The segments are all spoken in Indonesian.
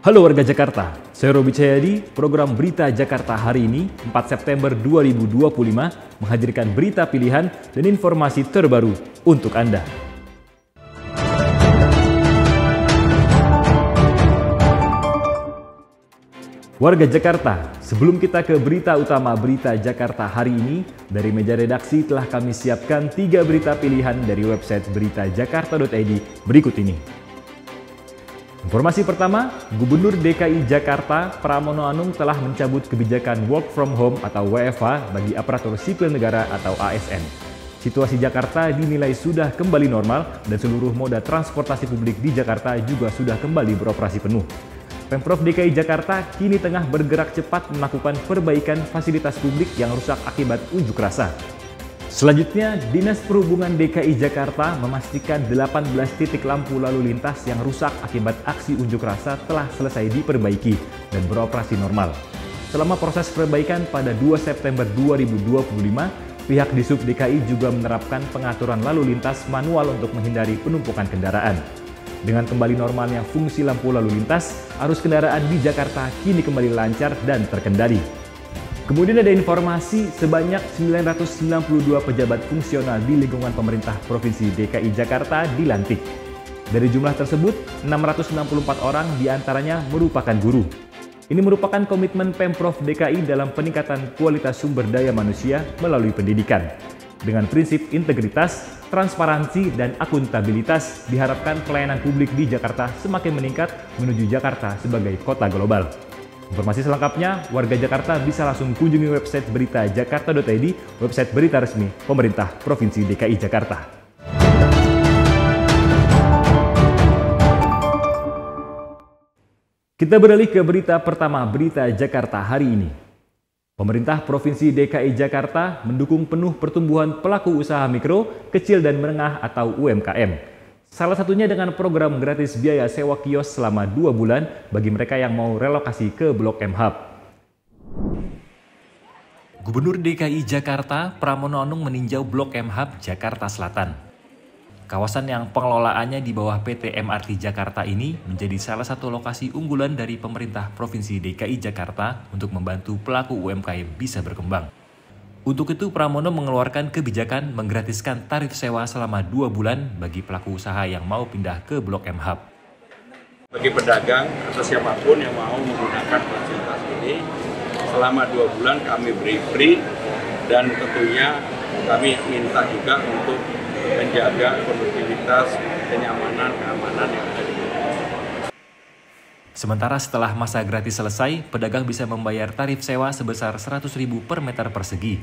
Halo warga Jakarta, saya Robi Cahyadi. Program Berita Jakarta hari ini, 4 September 2025, menghadirkan berita pilihan dan informasi terbaru untuk Anda. Warga Jakarta, sebelum kita ke berita utama Berita Jakarta hari ini, dari meja redaksi telah kami siapkan 3 berita pilihan dari website beritajakarta.id berikut ini. Informasi pertama, Gubernur DKI Jakarta Pramono Anung telah mencabut kebijakan work from home atau WFH bagi aparatur sipil negara atau ASN. Situasi Jakarta dinilai sudah kembali normal dan seluruh moda transportasi publik di Jakarta juga sudah kembali beroperasi penuh. Pemprov DKI Jakarta kini tengah bergerak cepat melakukan perbaikan fasilitas publik yang rusak akibat unjuk rasa. Selanjutnya, Dinas Perhubungan DKI Jakarta memastikan 18 titik lampu lalu lintas yang rusak akibat aksi unjuk rasa telah selesai diperbaiki dan beroperasi normal. Selama proses perbaikan pada 2 September 2025, pihak Dishub DKI juga menerapkan pengaturan lalu lintas manual untuk menghindari penumpukan kendaraan. Dengan kembali normalnya fungsi lampu lalu lintas, arus kendaraan di Jakarta kini kembali lancar dan terkendali. Kemudian ada informasi sebanyak 992 pejabat fungsional di lingkungan pemerintah Provinsi DKI Jakarta dilantik. Dari jumlah tersebut, 664 orang diantaranya merupakan guru. Ini merupakan komitmen Pemprov DKI dalam peningkatan kualitas sumber daya manusia melalui pendidikan. Dengan prinsip integritas, transparansi, dan akuntabilitas, diharapkan pelayanan publik di Jakarta semakin meningkat menuju Jakarta sebagai kota global. Informasi selengkapnya, warga Jakarta bisa langsung kunjungi website beritajakarta.id, website berita resmi pemerintah Provinsi DKI Jakarta. Kita beralih ke berita pertama Berita Jakarta hari ini. Pemerintah Provinsi DKI Jakarta mendukung penuh pertumbuhan pelaku usaha mikro, kecil dan menengah atau UMKM. Salah satunya dengan program gratis biaya sewa kios selama 2 bulan bagi mereka yang mau relokasi ke Blok M Hub. Gubernur DKI Jakarta Pramono Anung meninjau Blok M Hub Jakarta Selatan. Kawasan yang pengelolaannya di bawah PT MRT Jakarta ini menjadi salah satu lokasi unggulan dari pemerintah Provinsi DKI Jakarta untuk membantu pelaku UMKM bisa berkembang. Untuk itu, Pramono mengeluarkan kebijakan menggratiskan tarif sewa selama 2 bulan bagi pelaku usaha yang mau pindah ke Blok M Hub. Bagi pedagang atau siapapun yang mau menggunakan fasilitas ini, selama 2 bulan kami beri free dan tentunya kami minta juga untuk menjaga kondutivitas, kenyamanan, keamanan yang ada di sini. Sementara setelah masa gratis selesai, pedagang bisa membayar tarif sewa sebesar Rp100.000 per meter persegi,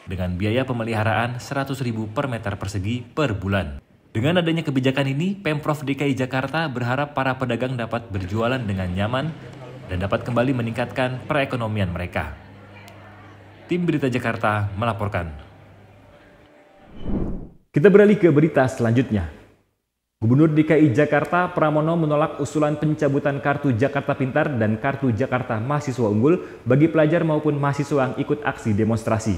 dengan biaya pemeliharaan Rp100.000 per meter persegi per bulan. Dengan adanya kebijakan ini, Pemprov DKI Jakarta berharap para pedagang dapat berjualan dengan nyaman dan dapat kembali meningkatkan perekonomian mereka. Tim Berita Jakarta melaporkan. Kita beralih ke berita selanjutnya. Gubernur DKI Jakarta Pramono menolak usulan pencabutan Kartu Jakarta Pintar dan Kartu Jakarta Mahasiswa Unggul bagi pelajar maupun mahasiswa yang ikut aksi demonstrasi.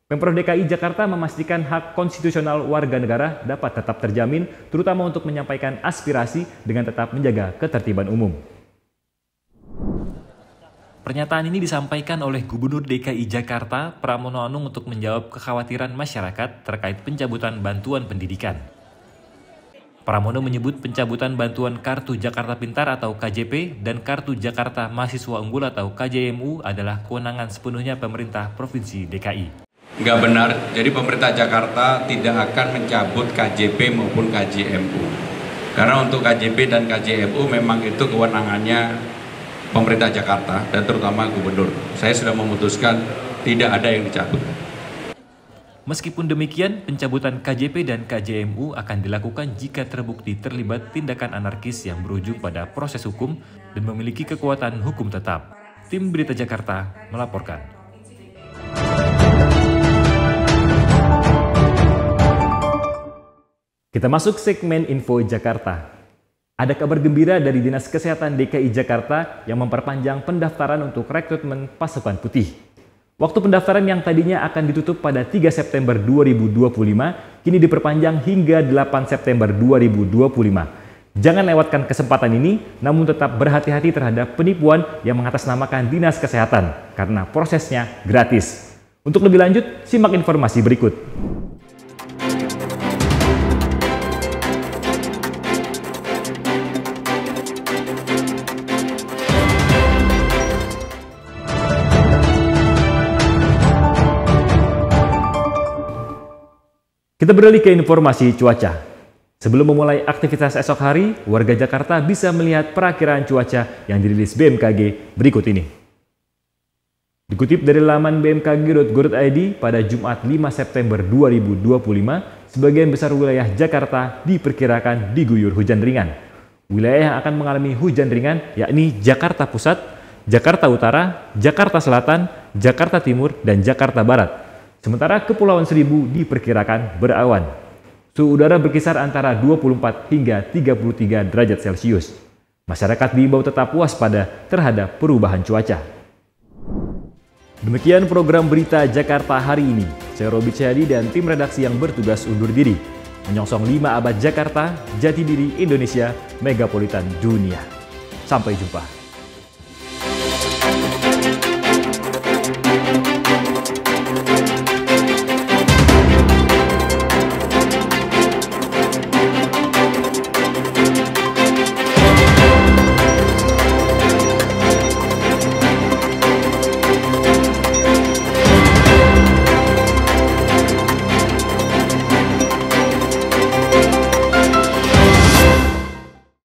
Pemprov DKI Jakarta memastikan hak konstitusional warga negara dapat tetap terjamin, terutama untuk menyampaikan aspirasi dengan tetap menjaga ketertiban umum. Pernyataan ini disampaikan oleh Gubernur DKI Jakarta Pramono Anung untuk menjawab kekhawatiran masyarakat terkait pencabutan bantuan pendidikan. Pramono menyebut pencabutan bantuan Kartu Jakarta Pintar atau KJP dan Kartu Jakarta Mahasiswa Unggul atau KJMU adalah kewenangan sepenuhnya pemerintah Provinsi DKI. Nggak benar, jadi pemerintah Jakarta tidak akan mencabut KJP maupun KJMU. Karena untuk KJP dan KJMU memang itu kewenangannya pemerintah Jakarta dan terutama gubernur. Saya sudah memutuskan tidak ada yang dicabut. Meskipun demikian, pencabutan KJP dan KJMU akan dilakukan jika terbukti terlibat tindakan anarkis yang berujung pada proses hukum dan memiliki kekuatan hukum tetap. Tim Berita Jakarta melaporkan. Kita masuk segmen Info Jakarta. Ada kabar gembira dari Dinas Kesehatan DKI Jakarta yang memperpanjang pendaftaran untuk rekrutmen pasukan putih. Waktu pendaftaran yang tadinya akan ditutup pada 3 September 2025, kini diperpanjang hingga 8 September 2025. Jangan lewatkan kesempatan ini, namun tetap berhati-hati terhadap penipuan yang mengatasnamakan Dinas Kesehatan, karena prosesnya gratis. Untuk lebih lanjut, simak informasi berikut. Kita beralih ke informasi cuaca. Sebelum memulai aktivitas esok hari, warga Jakarta bisa melihat perakiraan cuaca yang dirilis BMKG berikut ini. Dikutip dari laman bmkg.go.id pada Jumat 5 September 2025, sebagian besar wilayah Jakarta diperkirakan diguyur hujan ringan. Wilayah yang akan mengalami hujan ringan yakni Jakarta Pusat, Jakarta Utara, Jakarta Selatan, Jakarta Timur, dan Jakarta Barat. Sementara Kepulauan Seribu diperkirakan berawan. Suhu udara berkisar antara 24 hingga 33 derajat Celcius. Masyarakat diimbau tetap waspada terhadap perubahan cuaca. Demikian program Berita Jakarta hari ini. Saya Robi Cahyadi dan tim redaksi yang bertugas undur diri. Menyongsong 5 abad Jakarta, jati diri Indonesia, megapolitan dunia. Sampai jumpa.